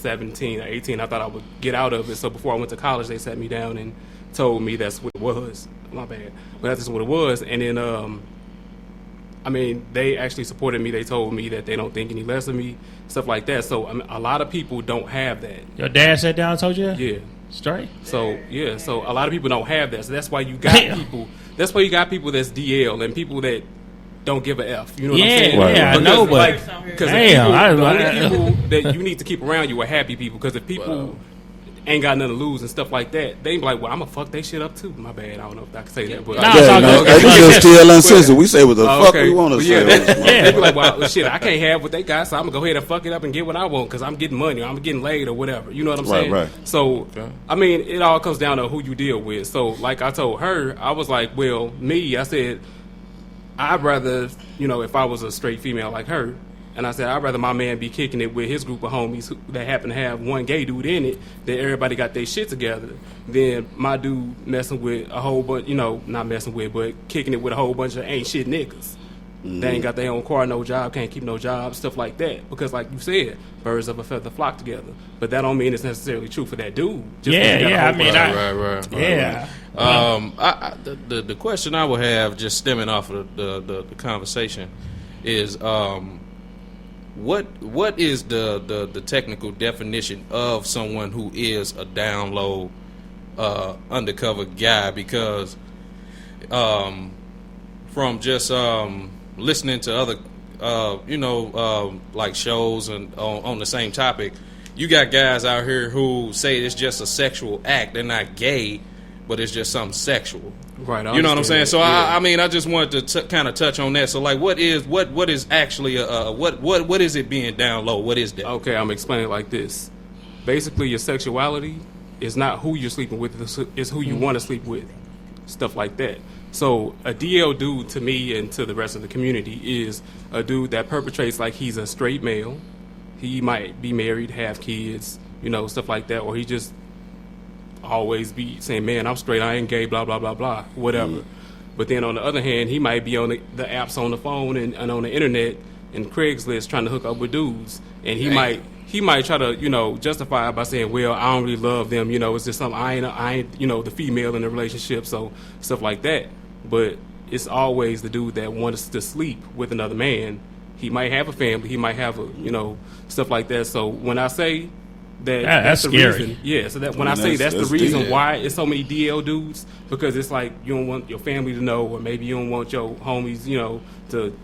17 or 18. I thought I would get out of it. So before I went to college, they sat me down and told me that's what it was. My bad. But that's just what it was. And then, I mean, they actually supported me. They told me that they don't think any less of me, stuff like that. So I mean, a lot of people don't have that. Your dad sat down and told you that? Yeah. Straight? So, yeah. So a lot of people don't have that. So that's why you got people. That's why you got people that's DL and people that don't give a F. You know what I'm saying? Yeah, I know, but because the only people that you need to keep around you are happy people. Because if people ain't got nothing to lose and stuff like that, they be like, well, I'm gonna fuck they shit up too. My bad. I don't know if I can say that, but they just still uncensored. We say what the fuck we want to say. They be like, well, shit, I can't have what they got, so I'm gonna go ahead and fuck it up and get what I want because I'm getting money, or I'm getting laid, or whatever. You know what I'm saying? Right. So, I mean, it all comes down to who you deal with. So, like I told her, I was like, well, I said, I'd rather, if I was a straight female like her, and I said, I'd rather my man be kicking it with his group of homies that happen to have one gay dude in it, that everybody got their shit together, than my dude messing with a whole bunch, not messing with, but kicking it with a whole bunch of ain't shit niggas. They ain't got their own car, no job, can't keep no job, stuff like that. Because like you said, birds of a feather flock together. But that don't mean it's necessarily true for that dude. Right. The question I would have, just stemming off of the conversation, is what is the technical definition of someone who is a down low undercover guy? Because from just listening to other like shows and on the same topic, you got guys out here who say it's just a sexual act. They're not gay, but it's just something sexual. Right. You know what I'm saying? So I mean, I just wanted to kind of touch on that. So like, what is actually what is it being down low? What is that? Okay, I'm explaining it like this. Basically, your sexuality is not who you're sleeping with; it's who you want to sleep with. Stuff like that. So a DL dude to me and to the rest of the community is a dude that perpetrates like he's a straight male. He might be married, have kids, stuff like that, or he just always be saying, man, I'm straight, I ain't gay, blah, blah, blah, blah, whatever. But then on the other hand, he might be on the apps on the phone and on the internet and Craigslist trying to hook up with dudes. And he might try to, justify it by saying, well, I don't really love them, it's just something, I ain't, the female in the relationship, so stuff like that. But it's always the dude that wants to sleep with another man. He might have a family, he might have stuff like that. So when I say that's the scary. reason, so that when I say that's the reason why it's so many DL dudes, because it's like you don't want your family to know, or maybe you don't want your homies, to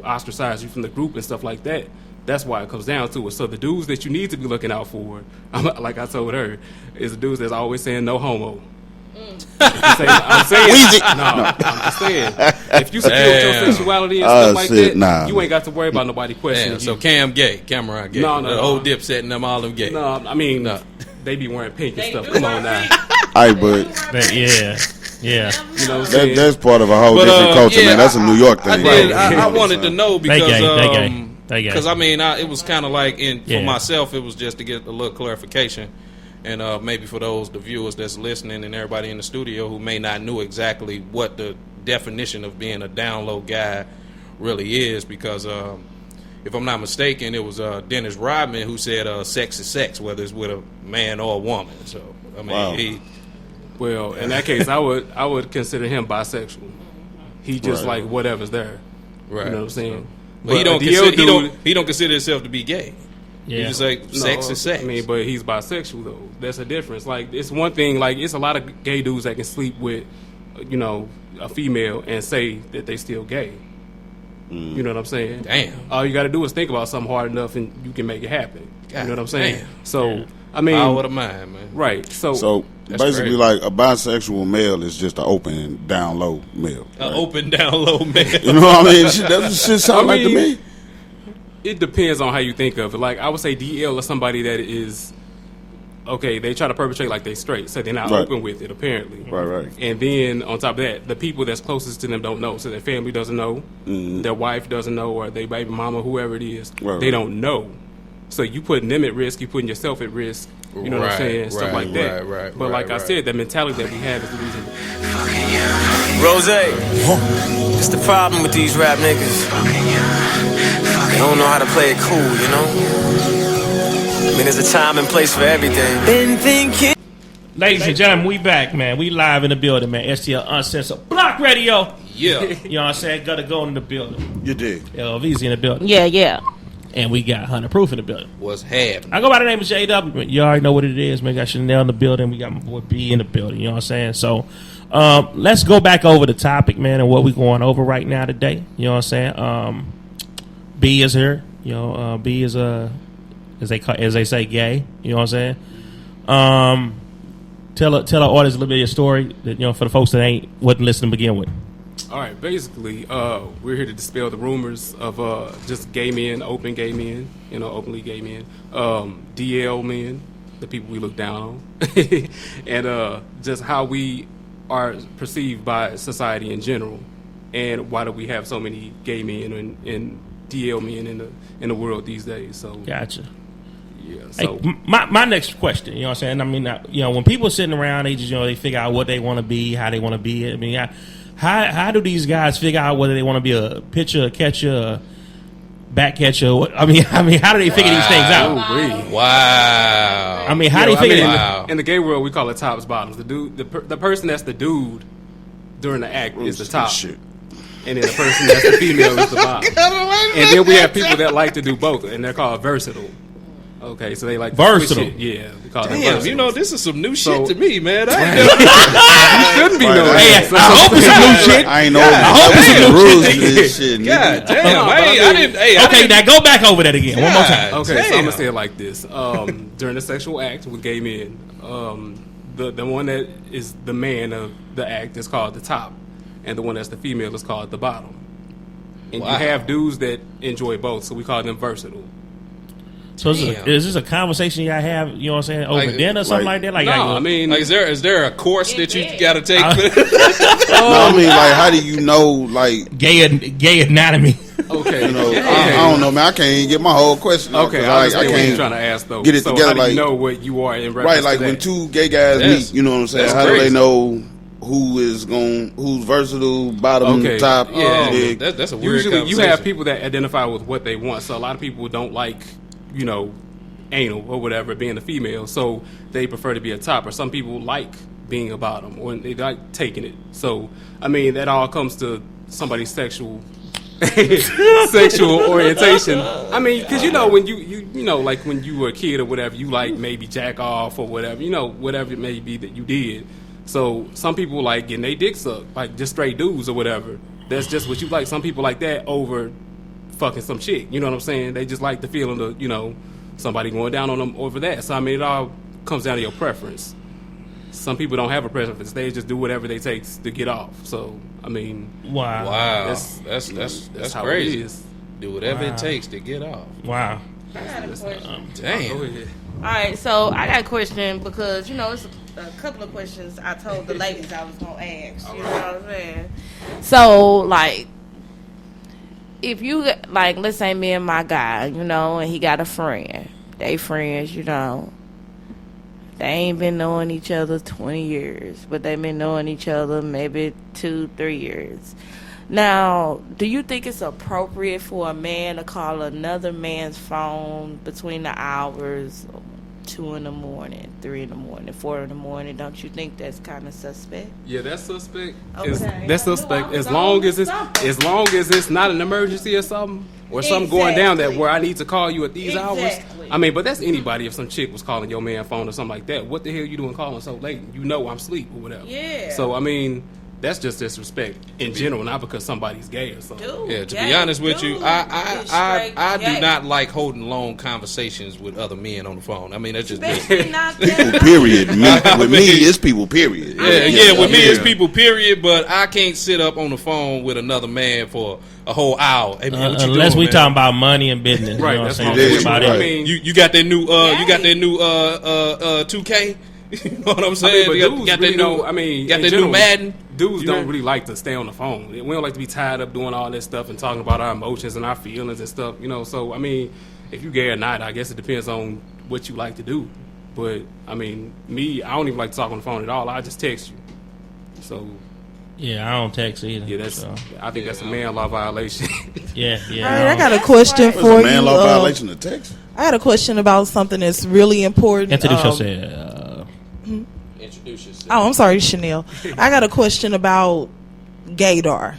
ostracize you from the group and stuff like that. That's why it comes down to it. So the dudes that you need to be looking out for, like I told her, is the dudes that's always saying no homo. I'm just saying. If you secure with your sexuality and stuff like that, you ain't got to worry about nobody questioning you. So Cam gay, Cameron gay. No. The old Dipset and them all them gay. No, I mean, they be wearing pink and stuff. Come on now. Yeah. That's part of a whole different culture, man. That's a New York thing. I wanted to know because because I mean, it was kind of like for myself, it was just to get a little clarification. And maybe for the viewers that's listening and everybody in the studio who may not know exactly what the definition of being a down low guy really is, because if I'm not mistaken, it was Dennis Rodman who said sex is sex, whether it's with a man or a woman. So I mean, well, in that case, I would consider him bisexual. He just like whatever's there. Right. You know what I'm saying? But he don't consider himself to be gay. Yeah. You just like sex is sex. I mean, but he's bisexual though. That's a difference. Like it's one thing. Like it's a lot of gay dudes that can sleep with, a female and say that they still gay. You know what I'm saying? Damn. All you got to do is think about something hard enough, and you can make it happen. God, you know what I'm saying? Damn. So I mean, power of the mind, man. Right. So basically, crazy. like a bisexual male is just an open and down low male. An open down low male. You know what I mean? That's shit sound like to me. It depends on how you think of it. Like, I would say DL is somebody that is, okay, they try to perpetrate like they straight, so they're not open with it, apparently. Right. And then, on top of that, the people that's closest to them don't know. So their family doesn't know, their wife doesn't know, or their baby mama, whoever it is, they don't know. So you putting them at risk, you putting yourself at risk, you know what I'm saying, stuff like that. But like I said, the mentality that we have is the reason. Rose, it's the problem with these rap niggas. They don't know how to play it cool, I mean, there's a time and place for everything. Been thinking. Ladies and gentlemen, we back, man. We live in the building, man. STL Uncensored Block Radio. Yeah. You know what I'm saying? Gotta go in the building. You did. LV's in the building. Yeah. And we got 100 Proof in the building. What's happening? I go by the name of J-wha. You already know what it is, man. Got Chanel in the building. We got my boy B in the building. You know what I'm saying? So, let's go back over the topic, man, and what we going over right now today. You know what I'm saying? B is here. You know, B is as they say, gay. You know what I'm saying? Tell our audience a little bit of your story, that, you know, for the folks that wasn't listening to begin with. All right, basically, we're here to dispel the rumors of just gay men, open gay men, you know, openly gay men, DL men, the people we look down on, and just how we are perceived by society in general, and why do we have so many gay men and DL men in the world these days? So, Gotcha. yeah. So Hey, my next question, you know what I'm saying? I mean, you know, when people sitting around, they just, you know, they figure out what they want to be, how they want to be. I mean, how do these guys figure out whether they want to be a pitcher, a catcher, a back catcher? I mean, how do they figure these things out? Wow. I mean, how do you figure it? In the gay world, we call it tops, bottoms. The dude, the person that's the dude during the act is the top. Shit. And then the person that's the female is the bottom. And then we have people that like to do both, and they're called versatile. Okay, so they like Versatile. Yeah, we call them Damn, versatile. you know, this is some new So- shit to me, man. you shouldn't be knowing. Hey, that. I hope it's some new shit. I ain't know damn. the rules to this shit. nigga. God damn, No, but I didn't. Hey, I Okay, didn't- now go back over that again. One more time. Okay, so I'm Damn. gonna say it like this: during the sexual act with gay men, the one that is the man of the act is called the top, and the one that's the female is called the bottom. And Wow. you have dudes that enjoy both, so we call them versatile. So Damn. is this a conversation y'all have, you know what I'm saying, over Like- dinner or something like that? Like, No, y'all- I mean, Like, is there a course that you got to take? No, I mean, like, how do you know, like, gay anatomy. okay, you know, okay. I don't know, man. I can't even get my whole question out, Okay, 'cause I understand what you're can't trying to ask though. get it so together, how do like- you know what you are in reference right, to like that? when two gay guys That's- meet, you know what I'm saying? that's How do they crazy. know who's versatile, bottom, Okay, top, yeah. big? That's a weird Usually, you conversation. have people that identify with what they want. So a lot of people don't like, you know, anal or whatever, being a female. So they prefer to be a top. Or some people like being a bottom, or they like taking it. So I mean, that all comes to somebody's sexual orientation. I mean, because you know when you know, like when you were a kid or whatever, you like maybe jack off or whatever, you know, whatever it may be that you did. So some people like getting their dick sucked, like just straight dudes or whatever. That's just what you like. Some people like that over fucking some chick. You know what I'm saying? They just like the feeling of, you know, somebody going down on them over that. So I mean, it all comes down to your preference. Some people don't have a preference; they just do whatever they take to get off. So I mean, Wow. Wow, That's that's how crazy. it is. Do whatever Wow. it takes to get off. Wow. I got a question. Go Damn. ahead. All right, so I got a question because, you know, it's a couple of questions I told the ladies I was going to ask. You know what I'm saying? So, like, if you, like, let's say me and my guy, you know, and he got a friend. They friends, you know. They ain't been knowing each other 20 years, but they've been knowing each other maybe 2-3 years. Now, do you think it's appropriate for a man to call another man's phone between the hours 2 in the morning, 3 in the morning, 4 in the morning? Don't you think that's kind of suspect? Yeah, that's suspect. Okay. That's suspect. As long as it's not an emergency or something, or something going down that where I need to call you at these hours. Exactly. I mean, but that's anybody. If some chick was calling your man phone or something like that, what the hell you doing calling so late? You know I'm asleep or whatever. Yeah. So I mean, that's just disrespect in general, not because somebody's gay or something. Dude, Yeah, to gay. be honest with you, Dude is I straight do gay. not like holding long conversations with other men on the phone. I mean, that's just me. Especially not People, that. period. With me, it's people, period. Yeah, with me it's Yeah. people, period. But I can't sit up on the phone with another man for a whole hour. Hey, man, what you Unless doing, we man? talking about money and business. Right, You know that's what I'm what saying? I'm That's about saying. it. I mean, You got that new you got that new 2K. You know what I'm saying? but You dudes got really that new. don't. I mean, got in that general, new Madden. Dudes You don't know? really like to stay on the phone. We don't like to be tied up doing all this stuff and talking about our emotions and our feelings and stuff. You know, so I mean, if you gay or not, I guess it depends on what you like to do. But I mean, me, I don't even like to talk on the phone at all. I just text you. So Yeah, I don't text either. yeah, that's. so. I think that's a man law violation. Yeah. All right, I got a question It's for a man you. law violation of text. I had a question about something that's really important. Introduce yourself. Introduce yourself. Oh, I'm sorry, Chanel. I got a question about gaydar.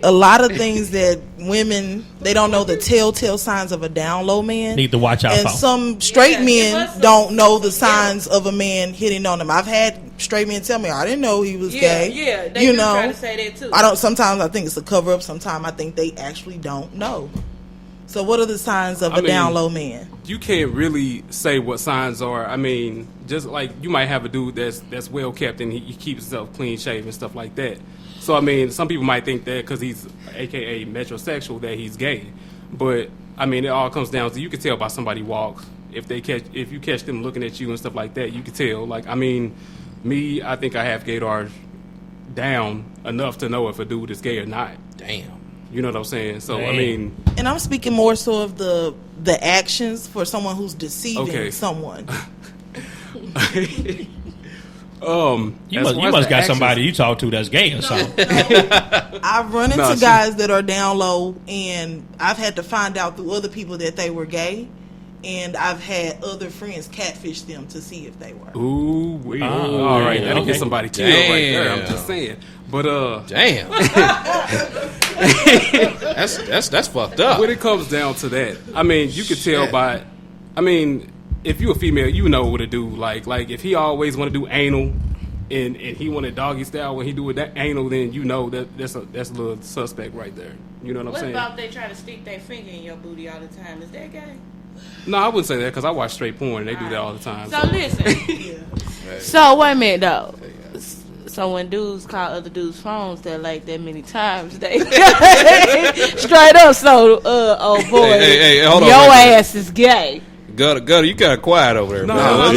A lot of things that women, they don't know the telltale signs of a down low man. Need to watch out and for. some straight men don't know the signs of a man hitting on them. I've had straight men tell me, I didn't know he was gay. Yeah, they do try to say that too. Sometimes I think it's a cover up. Sometimes I think they actually don't know. So what are the signs of a down low man? You can't really say what signs are. I mean, just like you might have a dude that's well kept and he keeps himself clean shaven and stuff like that. So I mean, some people might think that because he's AKA metrosexual that he's gay, but I mean, it all comes down to you can tell by somebody walks if you catch them looking at you and stuff like that. You can tell. Like I mean, me, I think I have gaydar down enough to know if a dude is gay or not. Damn. You know what I'm saying? So Damn. I mean, and I'm speaking more so of the actions for someone who's deceiving someone. You must got somebody you talk to that's gay or something. I've run into guys that are down low, and I've had to find out through other people that they were gay, and I've had other friends catfish them to see if they were. Ooh, all right, that'll get somebody killed right there. I'm just saying, but damn, that's fucked up. When it comes down to that, I mean, you could tell by, I mean, if you a female, you know what to do. Like if he always want to do anal, and he wanted doggy style when he do it that anal, then you know that's a little suspect right there. You know what I'm saying? What about they try to stick their finger in your booty all the time? Is that gay? No, I wouldn't say that because I watch straight porn and they do that all the time. So listen. So wait a minute though. So when dudes call other dudes' phones that like that many times, they straight up. So oh boy, hey, hold on, your ass is gay. Gutter, you got quiet over there. No, I'm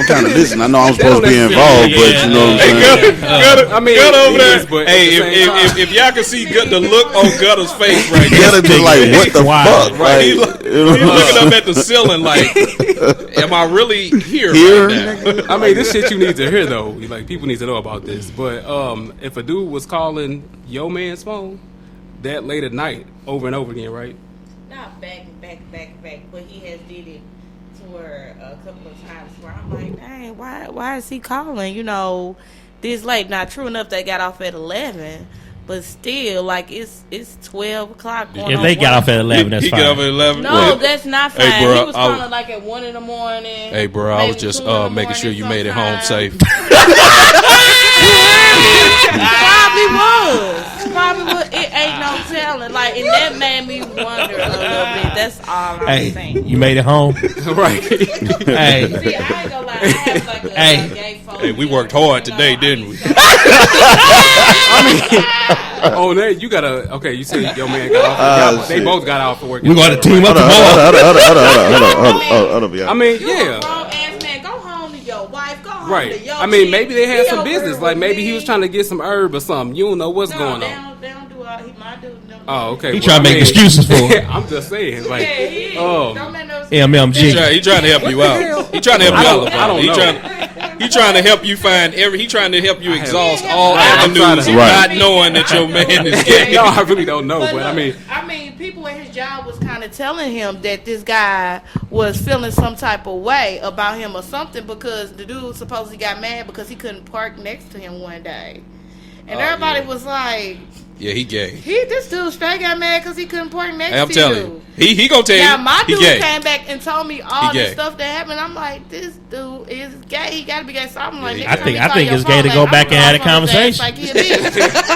kind of listening. I know I'm supposed to be involved, but you know what I'm saying. Gutter, I mean, Gutter over there. But hey, if y'all can see the look on Gutter's face right now, Gutter just like, what the fuck? Right, he's looking up at the ceiling like, am I really here right now? I mean, this shit you need to hear though. Like people need to know about this. But if a dude was calling your man's phone that late at night over and over again, right? Not back, but he has did it to where a couple of times where I'm like, dang, why is he calling? You know, this late. Not true enough they got off at 11, but still, like it's 12 o'clock. If they got off at 11, that's fine. He got off at 11. No, that's not fine. Hey, bro, he was calling like at 1 in the morning. Hey, bro, I was just making sure you made it home safe. Probably was. It ain't no telling. Like, and that made me wonder a little bit. That's all I'm saying. You made it home, right? Hey, see, I ain't gonna lie. I have like a gay phone. Hey, we worked hard today, didn't we? I mean, on that you gotta. Okay, you said your man got off. They both got off for work. We got to team up Hold tomorrow. up, I mean, yeah. Grown-ass man, go home to your wife. Go home Right. to your I mean, chick. maybe they had Be some over business. with Like maybe me. he was trying to get some herb or something. You don't know what's going They on. don't do all. He might do. Oh, okay. He trying to make excuses for it. I'm just saying, like, Yeah, he is. Don't make no sense. MMG. He trying to help you out. He trying to help you out. I don't know. He trying to help you find He trying to help you exhaust all I'm trying avenues, to- not knowing that your man is gay. No, I really don't know, but I mean, people at his job was kind of telling him that this guy was feeling some type of way about him or something because the dude supposedly got mad because he couldn't park next to him one day, and everybody was like, Yeah, he gay. This dude straight got mad because he couldn't park next Hey, I'm to telling you. you, he gonna tell you. Now my he dude gay. came back and told me all He this gay. stuff that happened. I'm like, this dude is gay. He got to be gay. So I'm like, Yeah, I think it's gay to go back and have a conversation.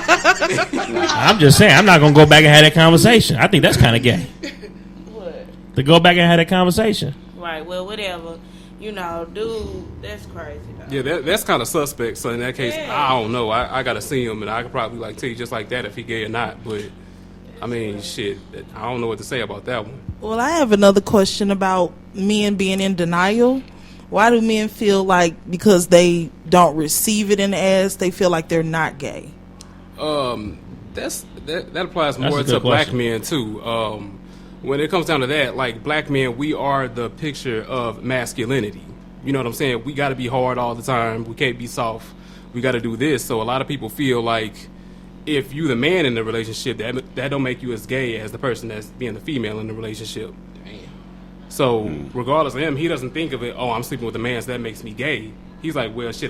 I'm just saying, I'm not gonna go back and have that conversation. I think that's kind of gay. What? To go back and have that conversation. Right. Well, whatever. You know, dude, that's crazy. Though. yeah, that's kind of suspect. So in that case, I don't know. I gotta see him, and I could probably like tell you just like that if he gay or not. But I mean, shit, I don't know what to say about that one. Well, I have another question about men being in denial. Why do men feel like because they don't receive it in the ass, they feel like they're not gay? That applies That's more a to good black question. men too. When it comes down to that, like black men, we are the picture of masculinity. You know what I'm saying? We got to be hard all the time. We can't be soft. We got to do this. So a lot of people feel like if you the man in the relationship, that don't make you as gay as the person that's being the female in the relationship. Damn. So regardless of him, he doesn't think of it. Oh, I'm sleeping with a man, so that makes me gay. He's like, well, shit.